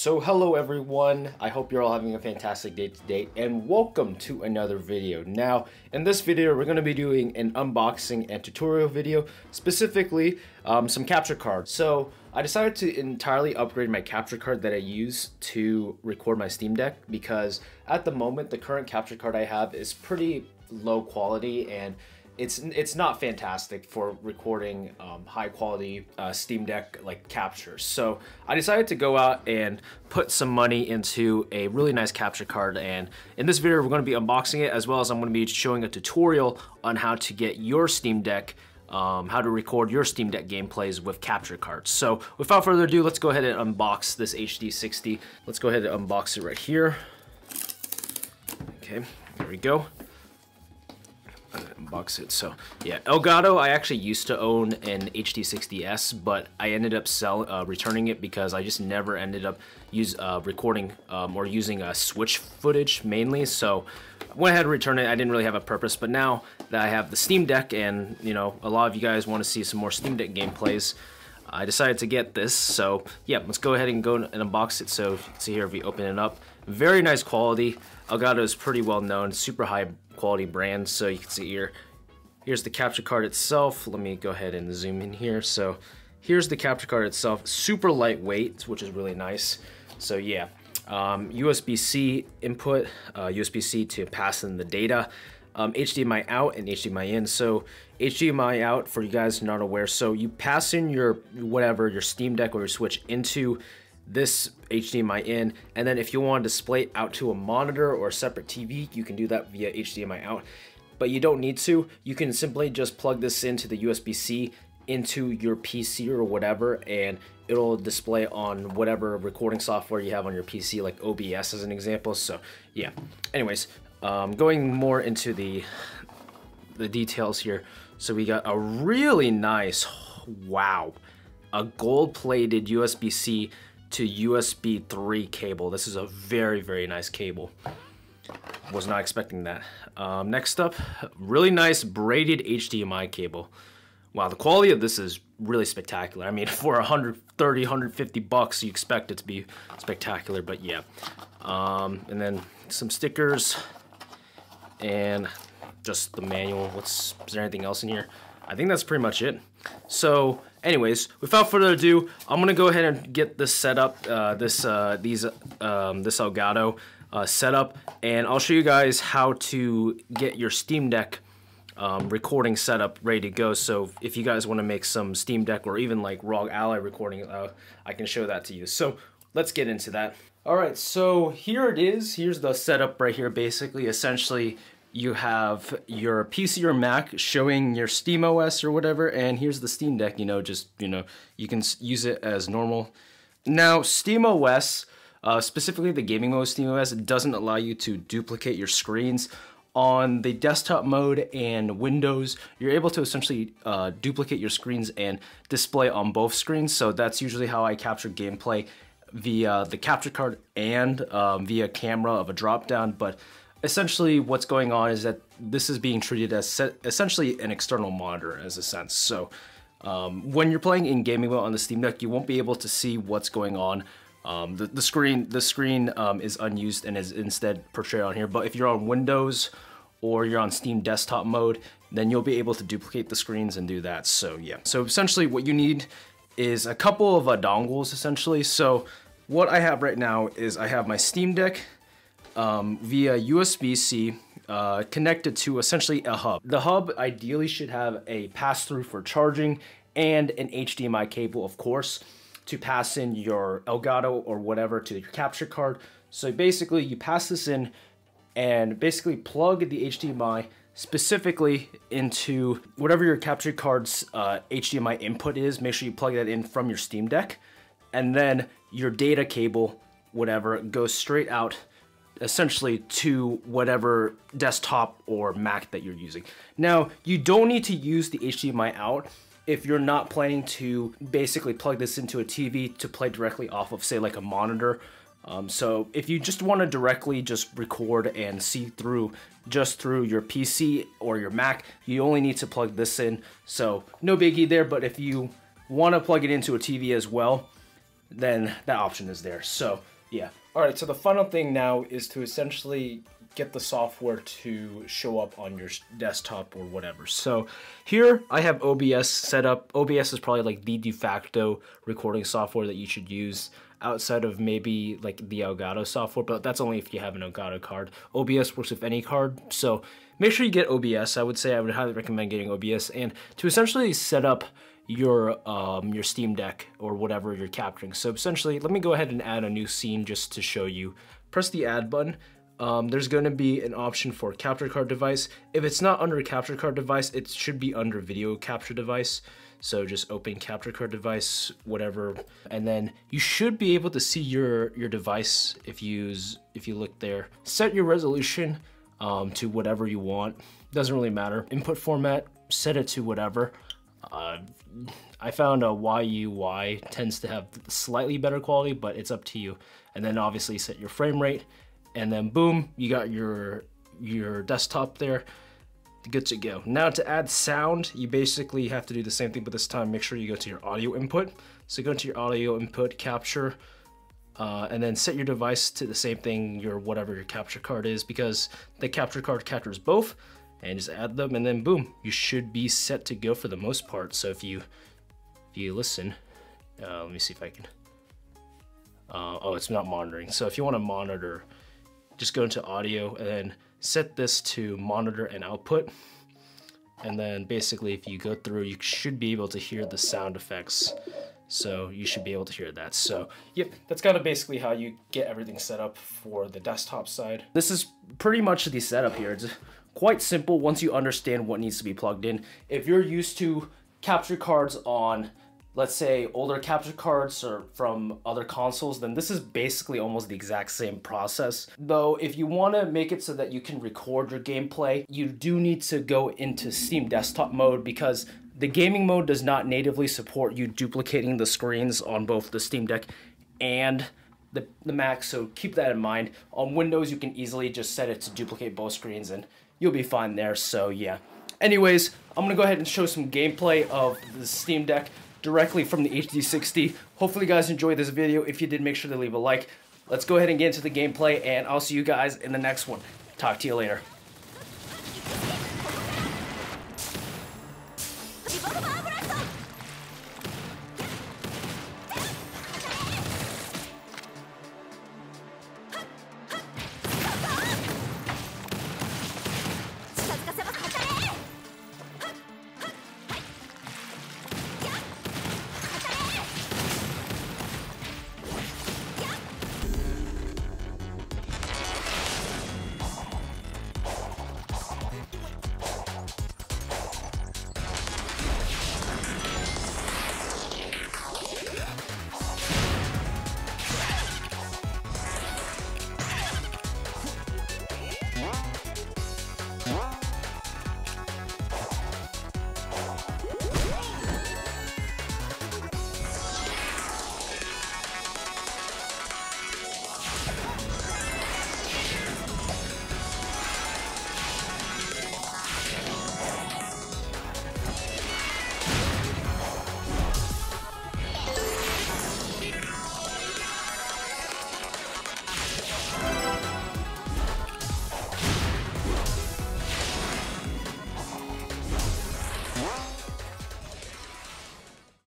So hello everyone, I hope you're all having a fantastic day today and welcome to another video. Now in this video we're going to be doing an unboxing and tutorial video, specifically some capture cards. So I decided to entirely upgrade my capture card that I use to record my Steam Deck because at the moment the current capture card I have is pretty low quality and it's not fantastic for recording high quality Steam Deck like captures. So I decided to go out and put some money into a really nice capture card, and in this video we're going to be unboxing it, as well as I'm going to be showing a tutorial on how to get your Steam Deck, how to record your Steam Deck gameplays with capture cards. So without further ado, let's go ahead and unbox this HD60. Let's go ahead and unbox it right here. Okay, there we go. Unbox it. So yeah, Elgato, I actually used to own an HD60S, but I ended up returning it because I just never ended up recording or using Switch footage mainly. So I went ahead and returned it. I didn't really have a purpose, but now that I have the Steam Deck and you know a lot of you guys want to see some more Steam Deck gameplays, I decided to get this. So yeah, let's go ahead and go and unbox it. So see here, if we open it up, very nice quality. Elgato is pretty well known, super high quality brand. So you can see here, here's the capture card itself. Let me go ahead and zoom in here. So here's the capture card itself, super lightweight, which is really nice. So yeah, USB-C input, USB-C to pass in the data, HDMI out and HDMI in. So HDMI out, for you guys not aware, so you pass in your your Steam Deck or your Switch into this HDMI in, and then if you want to display it out to a monitor or a separate TV, you can do that via HDMI out, but you don't need to. You can simply just plug this into the USB-C into your PC or whatever, and it'll display on whatever recording software you have on your PC, like OBS as an example. So yeah, anyways, going more into the details here. So we got a really nice, wow, a gold-plated USB-C to USB 3 cable. This is a very, very nice cable. Was not expecting that. Next up, really nice braided HDMI cable. Wow, the quality of this is really spectacular. I mean, for 130, 150 bucks, you expect it to be spectacular, but yeah. And then some stickers and just the manual. Is there anything else in here? I think that's pretty much it. So anyways, without further ado, I'm gonna go ahead and get this set up, this Elgato set up, and I'll show you guys how to get your Steam Deck recording setup ready to go. So if you guys want to make some Steam Deck or even like ROG Ally recording, I can show that to you. So let's get into that. Alright, so here it is. Here's the setup right here. Basically, essentially, you have your PC or Mac showing your SteamOS or whatever, and here's the Steam Deck, you can use it as normal. Now, SteamOS, specifically the gaming mode SteamOS, doesn't allow you to duplicate your screens. On the desktop mode and Windows, you're able to essentially duplicate your screens and display on both screens, so that's usually how I capture gameplay, via the capture card and via camera of a drop-down. But essentially what's going on is that this is being treated as essentially an external monitor as a sense. So when you're playing in gaming mode on the Steam Deck, you won't be able to see what's going on. The screen is unused and is instead portrayed on here. But if you're on Windows or you're on Steam desktop mode, then you'll be able to duplicate the screens and do that. So yeah, so essentially what you need is a couple of dongles essentially. So what I have right now is I have my Steam Deck via USB-C connected to essentially a hub. The hub ideally should have a pass-through for charging and an HDMI cable, of course, to pass in your Elgato or whatever to your capture card. So basically you pass this in and basically plug the HDMI specifically into whatever your capture card's HDMI input is. Make sure you plug that in from your Steam Deck, and then your data cable, whatever, goes straight out essentially to whatever desktop or Mac that you're using. Now, you don't need to use the HDMI out if you're not planning to basically plug this into a TV to play directly off of, say, like a monitor. So if you just want to directly just record and see through just through your PC or your Mac, you only need to plug this in. So no biggie there, but if you want to plug it into a TV as well, then that option is there. So yeah. All right, so the final thing now is to essentially get the software to show up on your desktop or whatever. So here I have OBS set up. OBS is probably like the de facto recording software that you should use outside of maybe like the Elgato software, but that's only if you have an Elgato card. OBS works with any card, so make sure you get OBS. I would highly recommend getting OBS, and to essentially set up your Steam Deck or whatever you're capturing. So essentially, let me go ahead and add a new scene just to show you. Press the add button. There's going to be an option for capture card device. If it's not under capture card device, it should be under video capture device. So just open capture card device, whatever, and then you should be able to see your device if you look there. Set your resolution to whatever you want. Doesn't really matter. Input format, set it to whatever. I found a YUY tends to have slightly better quality, but it's up to you. And then obviously set your frame rate, and then boom, you got your desktop there. Good to go. Now to add sound, you basically have to do the same thing, but this time make sure you go to your audio input. So go to your audio input, capture, and then set your device to the same thing, whatever your capture card is, because the capture card captures both, and just add them, and then boom, you should be set to go for the most part. So if you listen, let me see if I can, oh, it's not monitoring. So if you want to monitor, just go into audio and then set this to monitor and output. And then basically if you go through, you should be able to hear the sound effects. So you should be able to hear that. So yep, that's kind of basically how you get everything set up for the desktop side. This is pretty much the setup here. It's quite simple once you understand what needs to be plugged in. If you're used to capture cards on, let's say, older capture cards or from other consoles, then this is basically almost the exact same process. Though if you want to make it so that you can record your gameplay, you do need to go into Steam Desktop mode, because the gaming mode does not natively support you duplicating the screens on both the Steam Deck and the Mac, so keep that in mind. On Windows, you can easily just set it to duplicate both screens and you'll be fine there, so yeah. Anyways, I'm gonna go ahead and show some gameplay of the Steam Deck directly from the HD60. Hopefully you guys enjoyed this video. If you did, make sure to leave a like. Let's go ahead and get into the gameplay, and I'll see you guys in the next one. Talk to you later.